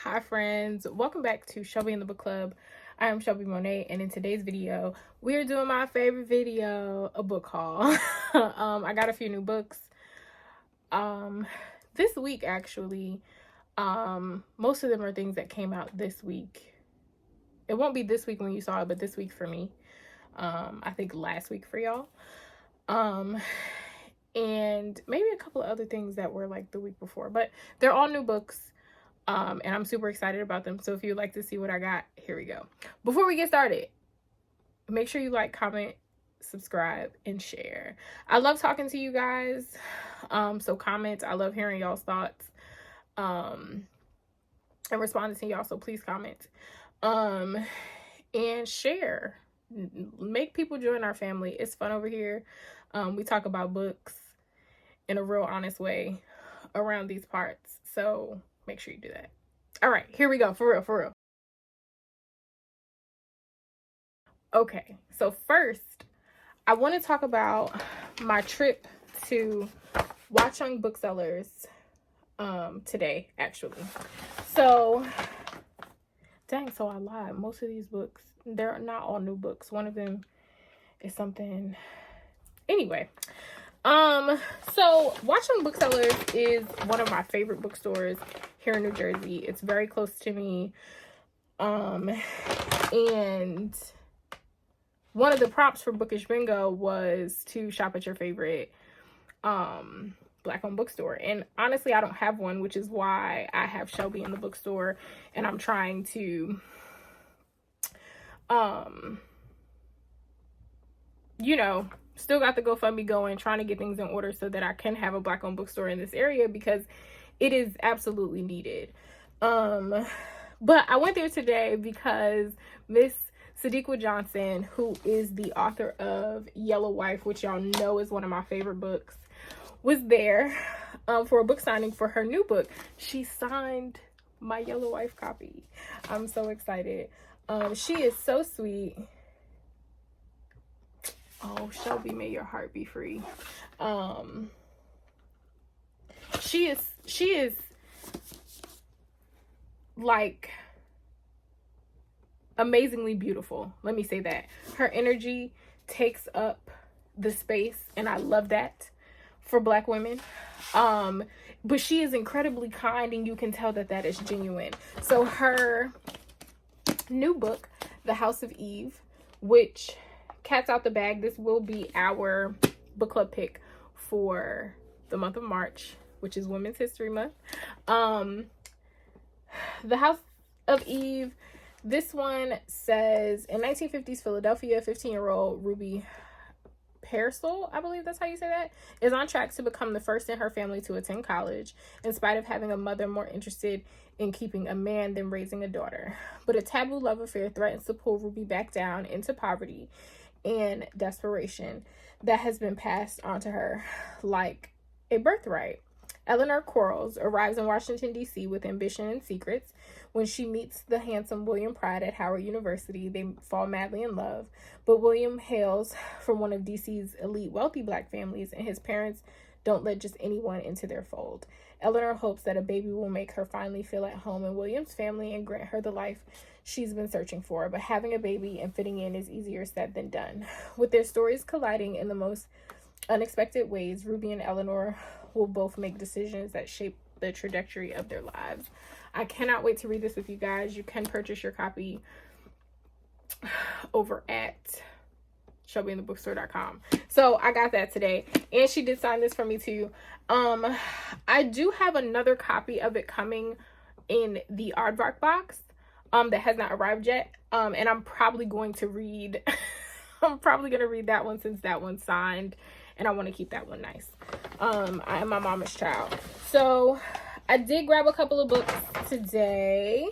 Hi friends, welcome back to Shelby in the Book Club. I am Shelby Monet, and in today's video we're doing my favorite video, a book haul. I got a few new books this week actually. Most of them are things that came out this week. It won't be this week when you saw it, but this week for me. I think last week for y'all. And maybe a couple of other things that were like the week before, but they're all new books. And I'm super excited about them. So if you'd like to see what I got, here we go. Before we get started, make sure you like, comment, subscribe, and share. I love talking to you guys. So comment. I love hearing y'all's thoughts. And responding to y'all. So please comment. And share. Make people join our family. It's fun over here. We talk about books in a real honest way around these parts. So make sure you do that. All right, here we go. For real. Okay, so first, I want to talk about my trip to Watchung Booksellers today, actually. So, dang, so I lied. Most of these books, they're not all new books. One of them is something... Anyway, so Watchung Booksellers is one of my favorite bookstores here in New Jersey. It's very close to me. And one of the prompts for Bookish Bingo was to shop at your favorite Black-owned bookstore. And honestly, I don't have one, which is why I have Shelby in the bookstore, and I'm trying to you know, still got the GoFundMe going, trying to get things in order so that I can have a Black-owned bookstore in this area because it is absolutely needed. But I went there today because Miss Sadiqa Johnson, who is the author of Yellow Wife, which y'all know is one of my favorite books, was there for a book signing for her new book. She signed my Yellow Wife copy. I'm so excited. She is so sweet. Oh, Shelby, may your heart be free. She is like amazingly beautiful. Let me say that. Her energy takes up the space, and I love that for Black women. But she is incredibly kind, and you can tell that that is genuine. So her new book, The House of Eve, which... cat's out the bag. This will be our book club pick for the month of March, which is Women's History Month. The House of Eve, this one says, in 1950s Philadelphia, 15-year-old Ruby Pearsall, I believe that's how you say that, is on track to become the first in her family to attend college, in spite of having a mother more interested in keeping a man than raising a daughter. But a taboo love affair threatens to pull Ruby back down into poverty and desperation that has been passed on to her like a birthright. Eleanor Quarles arrives in Washington, D.C. with ambition and secrets. When she meets the handsome William Pride at Howard University, they fall madly in love. But William hails from one of D.C.'s elite wealthy Black families, and his parents don't let just anyone into their fold. Eleanor hopes that a baby will make her finally feel at home in William's family and grant her the life she's been searching for. But having a baby and fitting in is easier said than done. With their stories colliding in the most unexpected ways, Ruby and Eleanor will both make decisions that shape the trajectory of their lives. I cannot wait to read this with you guys. You can purchase your copy over at shelbyinthebookstore.com. So I got that today, and she did sign this for me too. I do have another copy of it coming in the aardvark box that has not arrived yet, and I'm probably going to read that one since that one's signed, and I want to keep that one nice. I am my mama's child. So I did grab a couple of books today,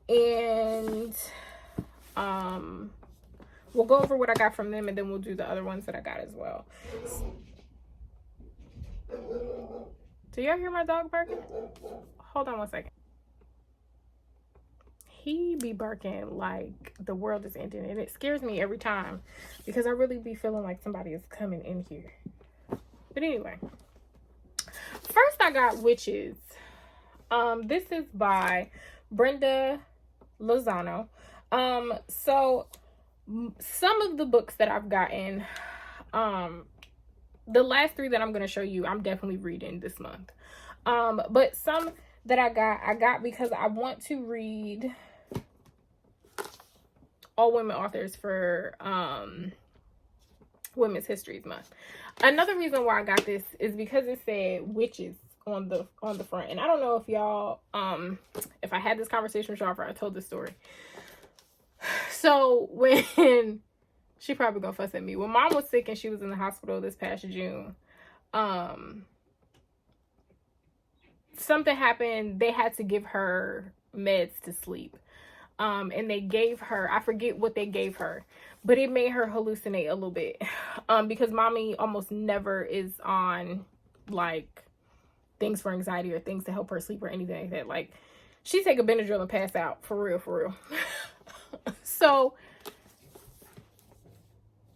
and we'll go over what I got from them, and then we'll do the other ones that I got as well. Do y'all hear my dog barking? Hold on one second. He be barking like the world is ending, and it scares me every time because I really be feeling like somebody is coming in here. But anyway, first I got Witches. This is by Brenda Lozano. So some of the books that I've gotten, the last 3 that I'm going to show you, I'm definitely reading this month. But some that I got because I want to read all women authors for Women's History Month. Another reason why I got this is because it said witches on the front. And I don't know if y'all, if I had this conversation with y'all or I told this story. So when she probably gonna fuss at me. When mom was sick and she was in the hospital this past June, something happened. They had to give her meds to sleep. And they gave her, I forget what they gave her, but it made her hallucinate a little bit. Because mommy almost never is on like things for anxiety or things to help her sleep or anything like that. Like, she take a Benadryl and pass out, for real. So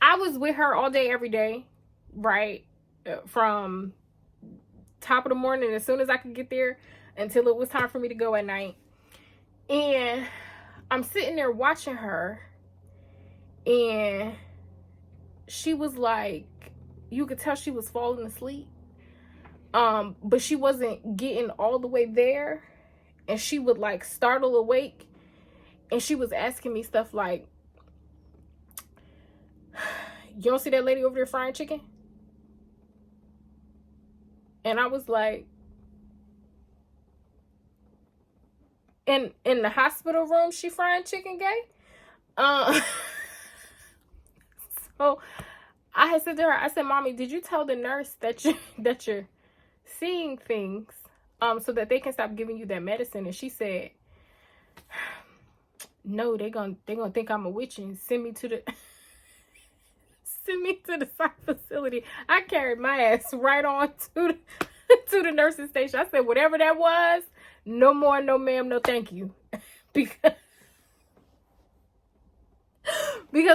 I was with her all day, every day, right? From top of the morning, as soon as I could get there, until it was time for me to go at night. And I'm sitting there watching her, and she was like, you could tell she was falling asleep. But she wasn't getting all the way there, and she would like startle awake, and she was asking me stuff like, you don't see that lady over there frying chicken? And I was like, in the hospital room, she frying chicken, gay? So I had said to her, I said, Mommy, did you tell the nurse that you're seeing things so that they can stop giving you that medicine? And she said, no, they gonna think I'm a witch and send me to the psych facility. I carried my ass right on to the nursing station. I said, whatever that was, no more, no ma'am, no thank you. Because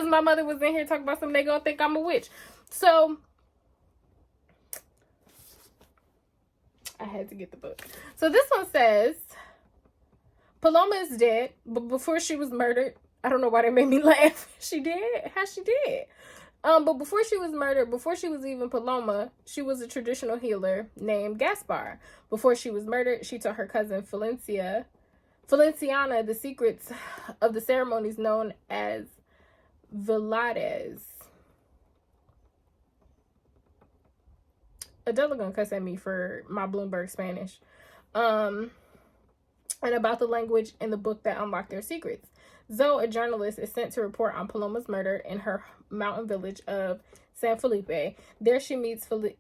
my mother was in here talking about something, they gonna think I'm a witch. So I had to get the book. So this one says, Paloma is dead, but before she was murdered, I don't know why that made me laugh. She did? How she did? But before she was murdered, before she was even Paloma, she was a traditional healer named Gaspar. Before she was murdered, she taught her cousin Feliciana the secrets of the ceremonies known as Velades. Adela gonna cuss at me for my Bloomberg Spanish. And about the language in the book that unlocked their secrets. Zoe, a journalist, is sent to report on Paloma's murder in her mountain village of San Felipe. There she meets Feliciana,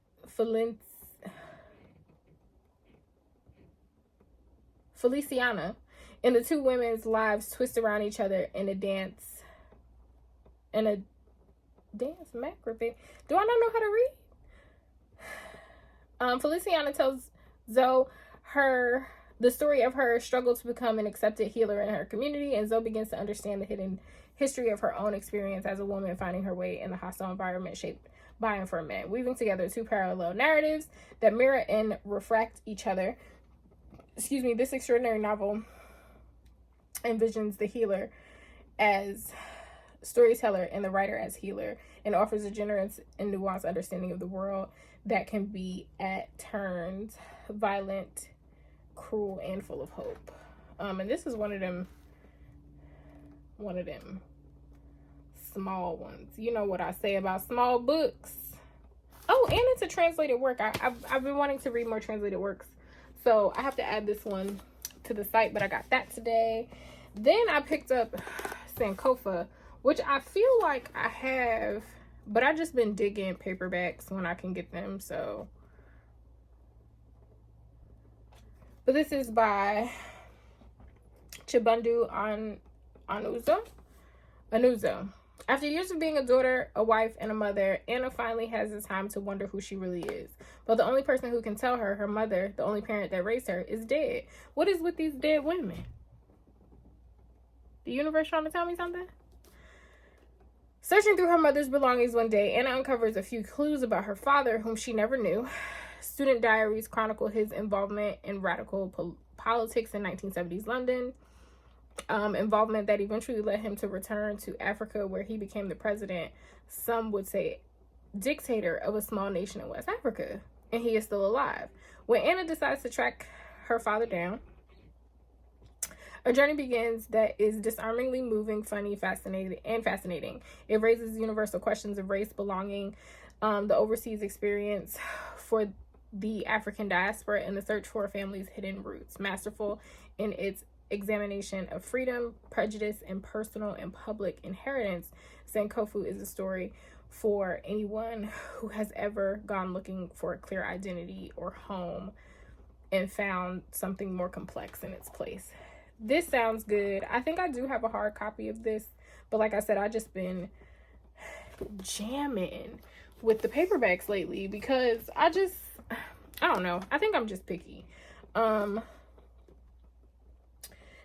and the two women's lives twist around each other in a dance macrame. Do I not know how to read? Feliciana tells Zoe the story of her struggle to become an accepted healer in her community, and Zoe begins to understand the hidden history of her own experience as a woman finding her way in the hostile environment shaped by and for men, weaving together two parallel narratives that mirror and refract each other. This extraordinary novel envisions the healer as storyteller and the writer as healer, and offers a generous and nuanced understanding of the world that can be at turns violent, cruel, and full of hope. And this is one of them small ones. You know what I say about small books. Oh, and it's a translated work. I've been wanting to read more translated works, so I have to add this one to the site, but I got that today. Then I picked up Sankofa, which I feel like I have, but I just been digging paperbacks when I can get them, so. But this is by Chibundu Anuzo. After years of being a daughter, a wife, and a mother, Anna finally has the time to wonder who she really is. But the only person who can tell her, her mother, the only parent that raised her, is dead. What is with these dead women? The universe trying to tell me something? Searching through her mother's belongings one day, Anna uncovers a few clues about her father, whom she never knew. Student diaries chronicle his involvement in radical politics in 1970s London. involvement that eventually led him to return to Africa, where he became the president, some would say dictator, of a small nation in West Africa, and he is still alive. When Anna decides to track her father down, a journey begins that is disarmingly moving, funny, fascinating. It raises universal questions of race, belonging, the overseas experience for the African diaspora, and the search for a family's hidden roots. Masterful in its examination of freedom, prejudice, and personal and public inheritance, Sankofu is a story for anyone who has ever gone looking for a clear identity or home and found something more complex in its place. This sounds good. I think I do have a hard copy of this, but like I said, I just been jamming with the paperbacks lately because I don't know. I think I'm just picky.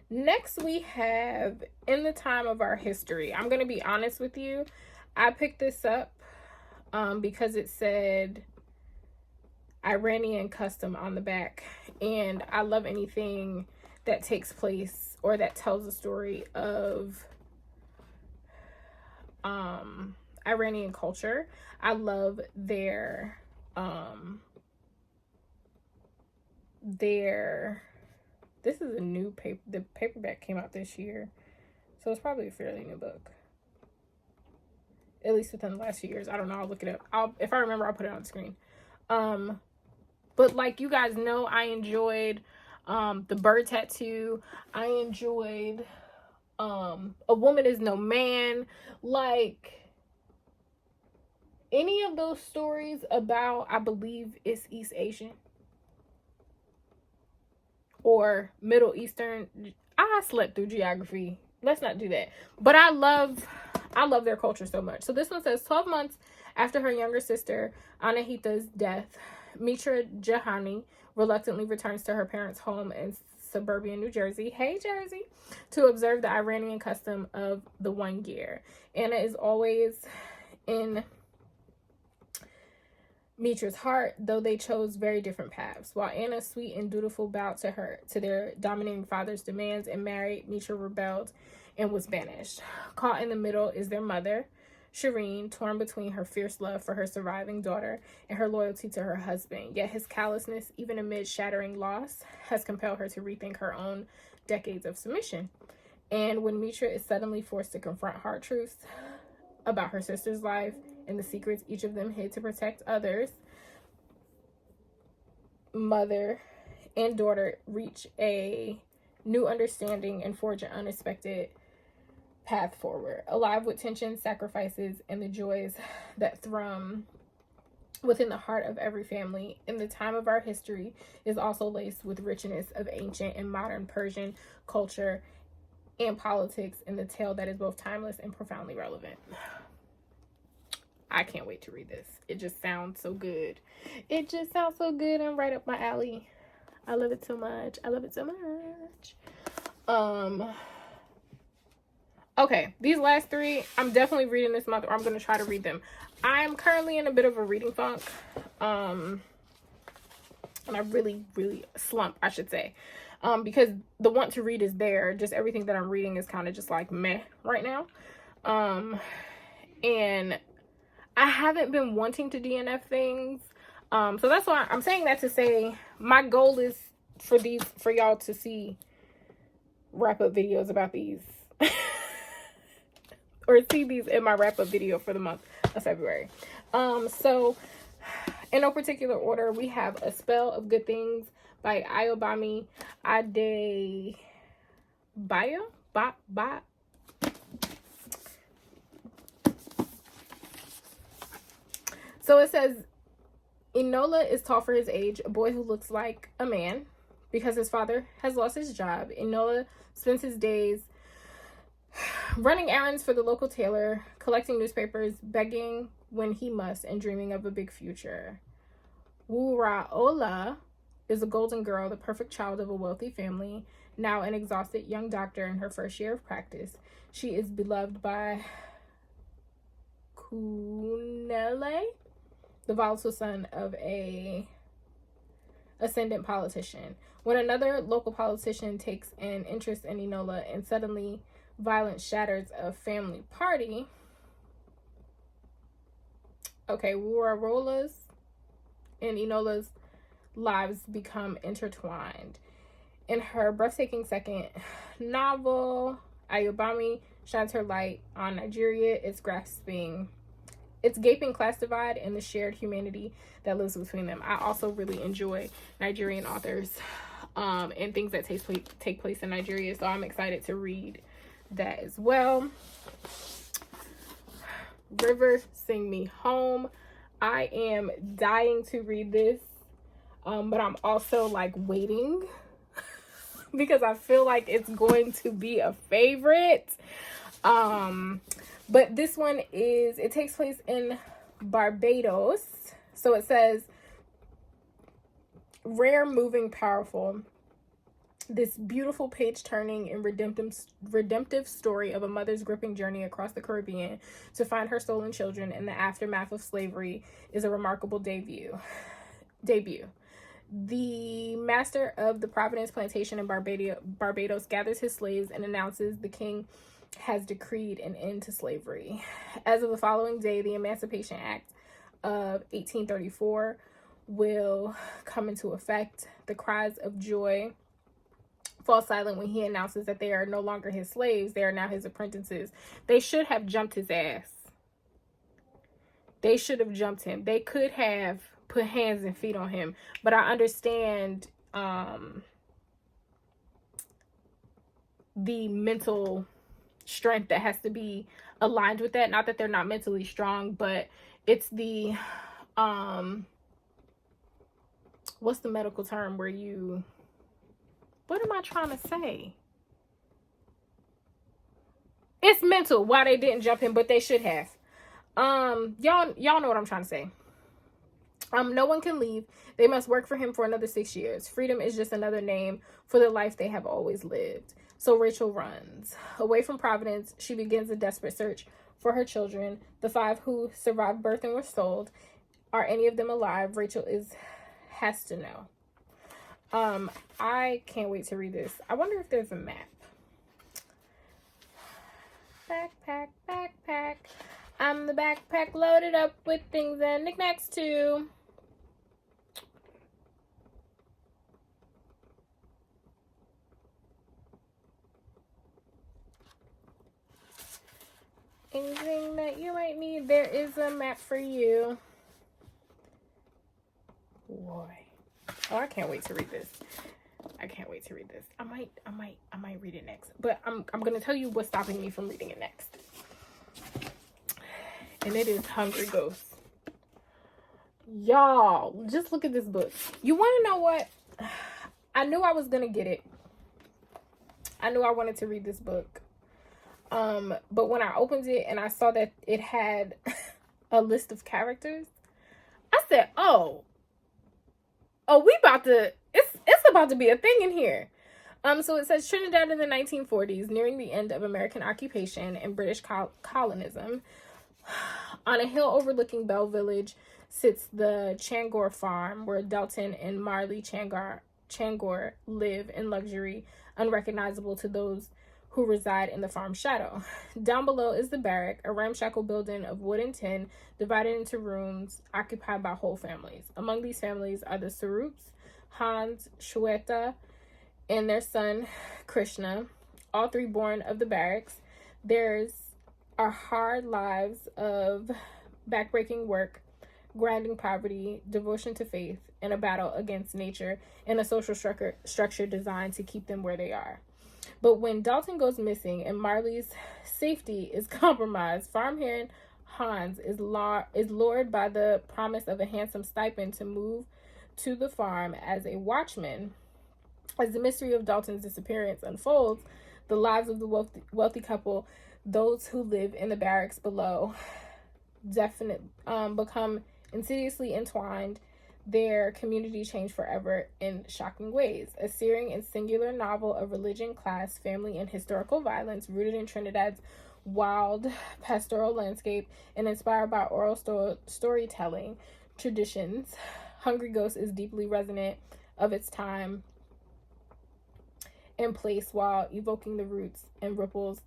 Next we have In the Time of Our History. I'm going to be honest with you. I picked this up because it said Iranian custom on the back, and I love anything that takes place or that tells a story of Iranian culture. I love their this is a new paper. The paperback came out this year, so it's probably a fairly new book, at least within the last few years. I don't know. I'll look it up. If I remember, I'll put it on the screen. But like you guys know, I enjoyed the bird tattoo. I enjoyed A Woman Is No Man. Like any of those stories about, I believe it's East Asian or Middle Eastern. I slept through geography. Let's not do that. But I love their culture so much. So this one says 12 months after her younger sister Anahita's death, Mitra Jahani reluctantly returns to her parents' home in suburban New Jersey, hey Jersey, to observe the Iranian custom of the one year. Anna is always in Mitra's heart, though they chose very different paths. While Anna's sweet and dutiful bowed to their dominating father's demands and married, Mitra rebelled and was banished. Caught in the middle is their mother, Shireen, torn between her fierce love for her surviving daughter and her loyalty to her husband. Yet his callousness, even amid shattering loss, has compelled her to rethink her own decades of submission. And when Mitra is suddenly forced to confront hard truths about her sister's life and the secrets each of them hid to protect others, mother and daughter reach a new understanding and forge an unexpected path forward, alive with tension, sacrifices, and the joys that thrum within the heart of every family. In the Time of Our History is also laced with richness of ancient and modern Persian culture and politics in the tale that is both timeless and profoundly relevant. I can't wait to read this. It just sounds so good. It just sounds so good and right up my alley. I love it so much. I love it so much. Okay, these last three, I'm definitely reading this month, or I'm going to try to read them. I'm currently in a bit of a reading funk. And I really slump, I should say. Because the want to read is there. Just everything that I'm reading is kind of just like meh right now. And I haven't been wanting to DNF things. So that's why I'm saying that to say my goal is for y'all to see wrap-up videos about these. Or see these in my wrap-up video for the month of February. So in no particular order, we have A Spell of Good Things by Ayobami Adebayo. So it says, Enola is tall for his age, a boy who looks like a man because his father has lost his job. Enola spends his days running errands for the local tailor, collecting newspapers, begging when he must, and dreaming of a big future. Wuraola is a golden girl, the perfect child of a wealthy family, now an exhausted young doctor in her first year of practice. She is beloved by Kunele, the volatile son of a ascendant politician. When another local politician takes an interest in Enola and suddenly violence shatters a family party. Okay, Warola's and Enola's lives become intertwined. In her breathtaking second novel, Ayobami shines her light on Nigeria, its gaping class divide, and the shared humanity that lives between them. I also really enjoy Nigerian authors and things that take place in Nigeria, so I'm excited to read that as well. River, Sing Me Home. I am dying to read this, but I'm also like waiting because I feel like it's going to be a favorite. But this one it takes place in Barbados. So it says, rare, moving, powerful. This beautiful page-turning and redemptive story of a mother's gripping journey across the Caribbean to find her stolen children in the aftermath of slavery is a remarkable debut. The master of the Providence Plantation in Barbados gathers his slaves and announces the king has decreed an end to slavery. As of the following day, the Emancipation Act of 1834 will come into effect. The cries of joy fall silent when he announces that they are no longer his slaves. They are now his apprentices. They should have jumped his ass. They should have jumped him. They could have put hands and feet on him. But I understand the mental strength that has to be aligned with that. Not that they're not mentally strong, but it's the what's the medical term where you, what am I trying to say? It's mental why they didn't jump him, but they should have. Y'all know what I'm trying to say. No one can leave. They must work for him for another 6 years. Freedom is just another name for the life they have always lived. So Rachel runs away from Providence. She begins a desperate search for her children, the 5 who survived birth and were sold. Are any of them alive? Rachel has to know. I can't wait to read this. I wonder if there's a map. Backpack. I'm the backpack loaded up with things and knickknacks too. Anything that you might need, there is a map for you. Boy. Oh, I can't wait to read this. I might read it next. But I'm gonna tell you what's stopping me from reading it next. And it is Hungry Ghost. Y'all, just look at this book. You want to know what? I knew I was gonna get it. I knew I wanted to read this book. But when I opened it and I saw that it had a list of characters, I said, oh, it's about to be a thing in here. So it says Trinidad in the 1940s, nearing the end of American occupation and British colonism. On a hill overlooking Bell Village sits the Changor farm, where Dalton and Marley Changor live in luxury, unrecognizable to those who reside in the farm's shadow. Down below is the barrack, a ramshackle building of wood and tin, divided into rooms occupied by whole families. Among these families are the Sarups, Hans, Shweta, and their son, Krishna, all 3 born of the barracks. Theirs are hard lives of backbreaking work, grinding poverty, devotion to faith, and a battle against nature and a social structure designed to keep them where they are. But when Dalton goes missing and Marley's safety is compromised, farmhand Hans is lured by the promise of a handsome stipend to move to the farm as a watchman. As the mystery of Dalton's disappearance unfolds, the lives of the wealthy couple, those who live in the barracks below, become insidiously entwined. Their community changed forever in shocking ways. A searing and singular novel of religion, class, family, and historical violence rooted in Trinidad's wild pastoral landscape and inspired by oral storytelling traditions. Hungry Ghost is deeply resonant of its time and place while evoking the roots and ripple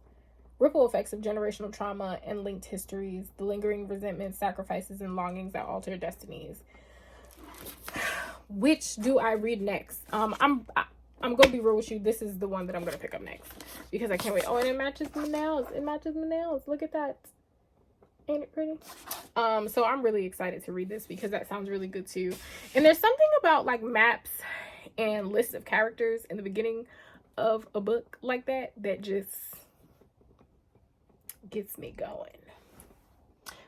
effects of generational trauma and linked histories, the lingering resentment, sacrifices, and longings that alter destinies. Which do I read next? I'm gonna be real with you. This is the one that I'm gonna pick up next because I can't wait. Oh, and it matches my nails. It matches my nails. Look at that. Ain't it pretty? So I'm really excited to read this because that sounds really good too. And there's something about like maps and lists of characters in the beginning of a book like that that just gets me going.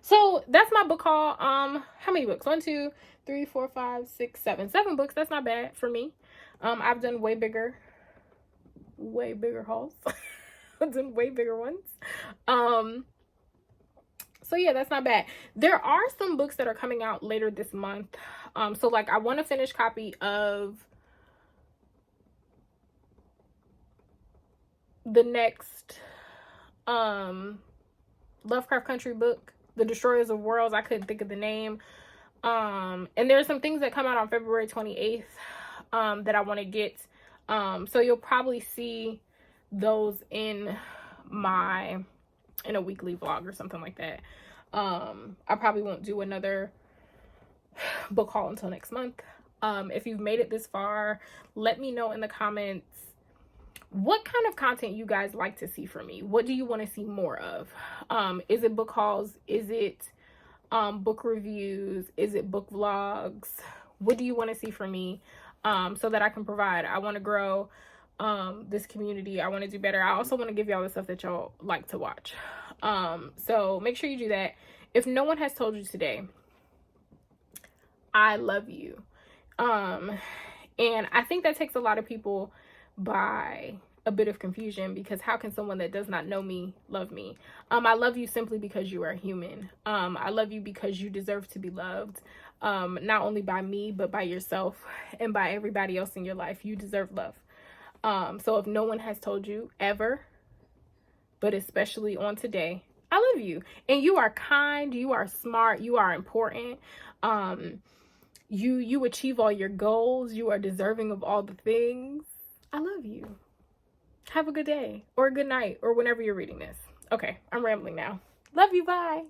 So that's my book haul. How many books? 1, 2, 3, 4, 5, 6, 7. 7 books. That's not bad for me. I've done way bigger hauls. I've done way bigger ones. So yeah, that's not bad. There are some books that are coming out later this month. So like I want to finish copy of the next Lovecraft Country book, The Destroyers of Worlds. I couldn't think of the name. And there's some things that come out on February 28th that I want to get. So you'll probably see those in a weekly vlog or something like that. I probably won't do another book haul until next month. If you've made it this far, let me know in the comments what kind of content you guys like to see from me. What do you want to see more of? Is it book hauls? Is it book reviews? Is it book vlogs? What do you want to see from me so that I can provide? I want to grow this community. I want to do better. I also want to give y'all the stuff that y'all like to watch. So make sure you do that. If no one has told you today, I love you. And I think that takes a lot of people by a bit of confusion, because how can someone that does not know me love me? I love you simply because you are human. I love you because you deserve to be loved, not only by me, but by yourself and by everybody else in your life. You deserve love. So if no one has told you ever, but especially on today, I love you. And you are kind, you are smart, you are important. You achieve all your goals, you are deserving of all the things. I love you. Have a good day or a good night or whenever you're reading this. Okay, I'm rambling now. Love you, bye.